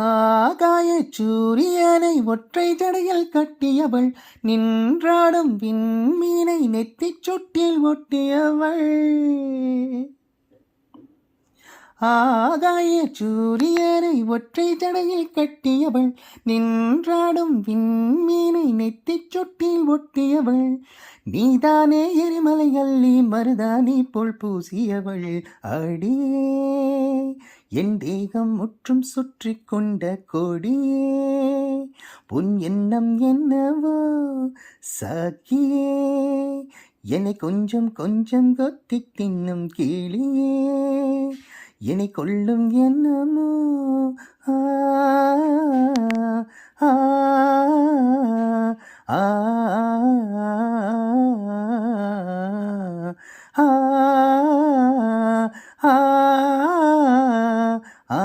ஆகாய சூரியனை ஒற்றை ஜடையில் கட்டியவள், நின்றாடும் விண்மீனை நெத்திச் சுட்டில் ஒட்டியவள். ஆகாய சூரியனை ஒற்றை ஜடையில் கட்டியவள், நின்றாடும் விண்மீனை நெத்திச் சுட்டில் ஒட்டியவள். நீதானே எரிமலை அள்ளி மருதாணி போல் பூசியவள். அடியே என் தேகம் முற்றும் சுற்றி கொண்ட கொடியே, உன் எண்ணம் என்னவோ சாக்கியே, என்னை கொஞ்சம் கொஞ்சம் கொத்தி தின்னும் கிளியே, என்னை கொள்ளும் என்னமோ ஆ ஆ ஆ ஆ ஆ ஆ